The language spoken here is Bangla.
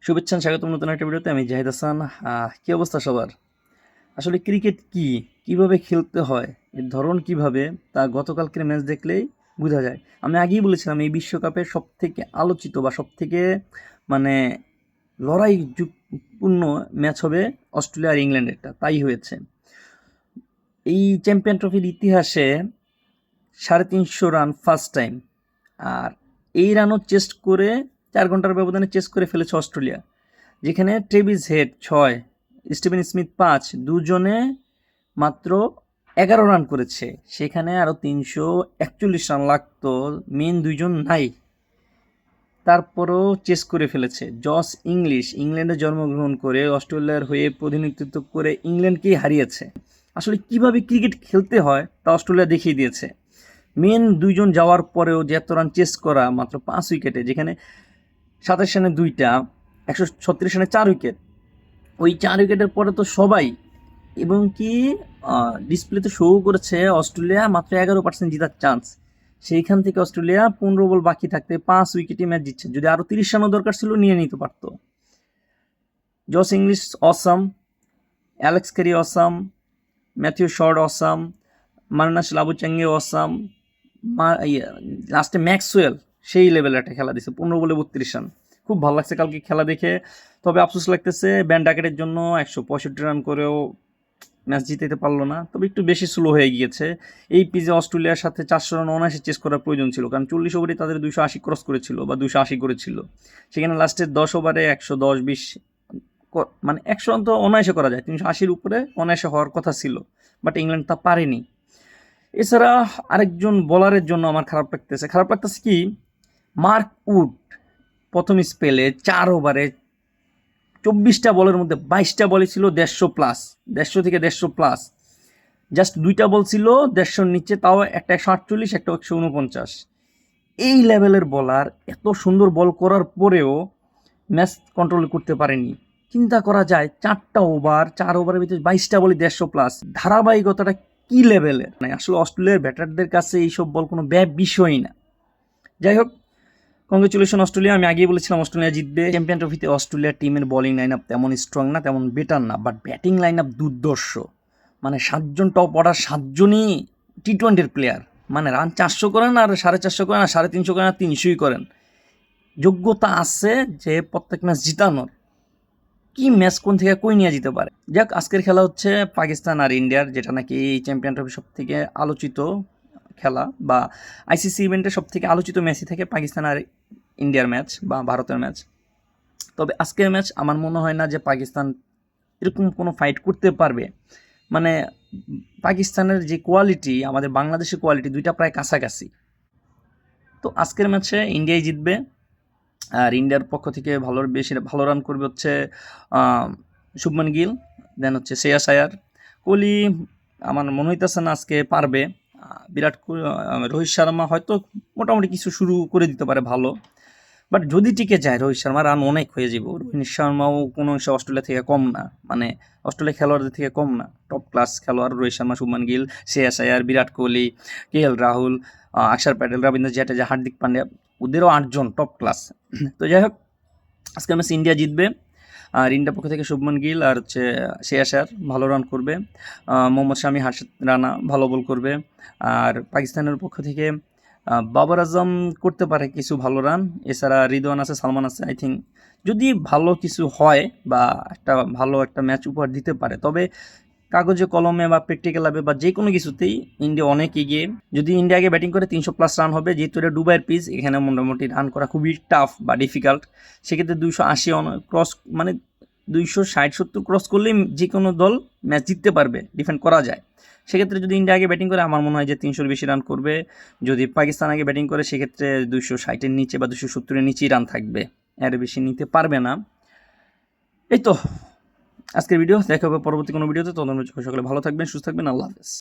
শুভেচ্ছা, স্বাগতম নতুন একটা ভিডিওতে। আমি জাহিদ হাসান। কি অবস্থা সবার? আসলে ক্রিকেট কি, কিভাবে খেলতে হয়, এর ধরন কিভাবে, তা গতকালকের ম্যাচ দেখলেই বোঝা যায়। আমি আগেই বলেছিলাম এই বিশ্বকাপের সবথেকে আলোচিত বা সবথেকে মানে লড়াইপূর্ণ ম্যাচ হবে অস্ট্রেলিয়া আর ইংল্যান্ডেরটা। তাই হয়েছে। এই চ্যাম্পিয়ন ট্রফির ইতিহাসে 350 রান ফার্স্ট টাইম, আর এই রানও চেস্ট করে 4 ঘন্টার ব্যবধানে চেস্ট করে ফেলেছে অস্ট্রেলিয়া, যেখানে ট্রেভিস হেড 6, স্টিভেন স্মিথ 5, দুজনে মাত্র 11 রান করেছে। সেখানে আরও 341 রান লাগতো, মেন দুইজন নাই, তারপরও চেস করে ফেলেছে। জস ইংলিশ ইংল্যান্ডে জন্মগ্রহণ করে অস্ট্রেলিয়ার হয়ে প্রতিনিধিত্ব করে ইংল্যান্ডকেই হারিয়েছে। আসলে কিভাবে ক্রিকেট খেলতে হয় তা অস্ট্রেলিয়া দেখিয়ে দিয়েছে। মেন দুইজন যাওয়ার পরেও যে এত রান চেস করা মাত্র 5 উইকেটে, যেখানে 27 রানে 2টা, 136 রানে 4 উইকেট। ওই 4 উইকেটের পরে তো সবাই, এবং কি ডিসপ্লেতে শো করেছে অস্ট্রেলিয়া মাত্র 11% জেতার চান্স। সেইখান থেকে অস্ট্রেলিয়া 15 বল বাকি থাকতে 5 উইকেটে ম্যাচ জিতছে। যদি আরও 30 রানও দরকার ছিল নিয়ে নিতে পারত। Josh Inglis awesome, Alex Carey awesome, Matthew Short awesome, Marnus Labuschagne awesome, লাস্টে ম্যাক্সওয়েল সেই লেভেলের একটা খেলা দিচ্ছে, 15 বলে 32 রান। খুব ভালো লাগছে কালকে খেলা দেখে। তবে আফসোস লাগতেছে ব্যান ডাকেটের জন্য 165 রান করেও ম্যাচ জিতে পারলো না। তবে একটু বেশি স্লো হয়ে গিয়েছে। এই পিচে অস্ট্রেলিয়ার সাথে 400 রান অনায়াসে চেস করার প্রয়োজন ছিল, কারণ 40 ওভারে তাদের 280 ক্রস করেছিল বা 280 করেছিল। সেখানে লাস্টের 10 ওভারে 110-20, মানে 100 রান তো অনায়াসে করা যায়, 380-র উপরে অনায়াসে হওয়ার কথা ছিল, বাট ইংল্যান্ড তা পারেনি। এছাড়া আরেকজন বোলারের জন্য আমার খারাপ লাগতেছে কি, মার্ক উড প্রথম স্পেলে 4 ওভারে 24টা বলের মধ্যে 22টা বলই ছিল 150+, 150 থেকে 150+। জাস্ট 2টা বল ছিল 150-র নিচে, তাও একটা 148, একটা 149। এই লেভেলের বলার এত সুন্দর বল করার পরেও ম্যাচ কন্ট্রোল করতে পারেনি। চিন্তা করা যায় 4টা ওভার, 4 ওভারের ভিতরে 22টা বলে 150+, ধারাবাহিকতাটা কি লেভেলের! মানে আসলে অস্ট্রেলিয়ার ব্যাটারদের কাছে এইসব বল কোনো বিষয়ই না। যাই হোক, কংগ্রেচুলেশন অস্ট্রেলিয়া। আমি আগেই বলেছিলাম অস্ট্রেলিয়া জিতবে। চ্যাম্পিয়ন ট্রফিতে অস্ট্রেলিয়ার টিমের বোলিং লাইন আপ তেমন স্ট্রং না, তেমন বেটার না, বাট ব্যাটিং লাইন আপ দুর্দর্শ। মানে 7জন টপ অর্ডার, 7জনই টি-20-র প্লেয়ার। মানে রান 400 করেন আর 450 করেন আর 350 করেন আর 300ই করেন। যোগ্যতা আছে যে প্রত্যেক ম্যাচ জিতানোর। কি ম্যাচ কোন থেকে কই নিয়ে যেতে পারে। যাক, আজকের খেলা হচ্ছে পাকিস্তান আর ইন্ডিয়ার, যেটা নাকি এই চ্যাম্পিয়ন ট্রফি সব থেকে আলোচিত খেলা, বা আইসিসি ইভেন্টের সব থেকে আলোচিত ম্যাচই থাকে পাকিস্তান আর ইন্ডিয়ার ম্যাচ বা ভারতের ম্যাচ। তবে আজকের ম্যাচ আমার মনে হয় না যে পাকিস্তান এরকম কোনো ফাইট করতে পারবে। মানে পাকিস্তানের যে কোয়ালিটি, আমাদের বাংলাদেশের কোয়ালিটি, দুইটা প্রায় কাছাকাছি। তো আজকের ম্যাচে ইন্ডিয়াই জিতবে। আর ইন্ডিয়ার পক্ষ থেকে বেশি ভালো রান করবে হচ্ছে শুভমান গিল, দেন হচ্ছে শ্রেয়াস আয়ার। কোহলি আমার মনে হইতেছে না আজকে পারবে। বিরাট কোহলি, রোহিত শর্মা হয়তো মোটামুটি কিছু শুরু করে দিতে পারে ভালো, বাট যদি টিকে যায় রোহিত শর্মা রান অনেক হয়ে যাব। রোহিত শর্মাও কোনো অস্ট্রেলিয়া থেকে কম না, মানে অস্ট্রেলিয়া খেলোয়াড়দের থেকে কম না, টপ ক্লাস খেলোয়াড় রোহিত শর্মা, শুভমান গিল, শ্রেয়াস আয়ার, বিরাট কোহলি, কেএল রাহুল, অক্ষর প্যাটেল, রবীন্দ্র জাডেজা, হার্দিক পান্ডিয়া, ওদেরও 8জন টপ ক্লাস। তো যাই হোক, আজকে ম্যাচ ইন্ডিয়া জিতবে। আর ইন্ডিয়ার পক্ষ থেকে শুভমান গিল আর হচ্ছে শ্রেয়াস আয়ার ভালো রান করবে। মোহাম্মদ শামি, হার্ষিত রানা ভালো বল করবে। আর পাকিস্তানের পক্ষ থেকে বাবর আজম করতে পারে কিছু ভালো রান। এছাড়া রিদওয়ান আছে, সালমান আছে। আই থিঙ্ক যদি ভালো কিছু হয় বা ভালো একটা ম্যাচ উপহার দিতে পারে, তবে কাগজে কলমে বা প্র্যাকটিক্যালে বা যে কোনো কিছুতেই ইন্ডিয়া অনেক এগিয়ে। যদি ইন্ডিয়াকে ব্যাটিং করে 300+ রান হবে, যেহেতু এটা দুবাইয়ের পিচ, এখানে মোটামুটি রান করা খুবই টাফ বা ডিফিকাল্ট। সেক্ষেত্রে 280 ক্রস, মানে 260-70 ক্রস করলেই যে কোনো দল ম্যাচ জিততে পারবে, ডিফেন্ড করা যায়। সেক্ষেত্রে যদি ইন্ডিয়া আগে ব্যাটিং করে, আমার মনে হয় যে 300-র বেশি রান করবে। যদি পাকিস্তান আগে ব্যাটিং করে, সেক্ষেত্রে 260-এর নিচে বা 270-এর নিচেই রান থাকবে, এর বেশি নিতে পারবে না। এই তো আজকের ভিডিও, দেখা হবে পরবর্তী কোনো ভিডিওতে। ততক্ষণ সকলে ভালো থাকবেন, সুস্থ থাকবেন। আল্লাহ হাফেজ।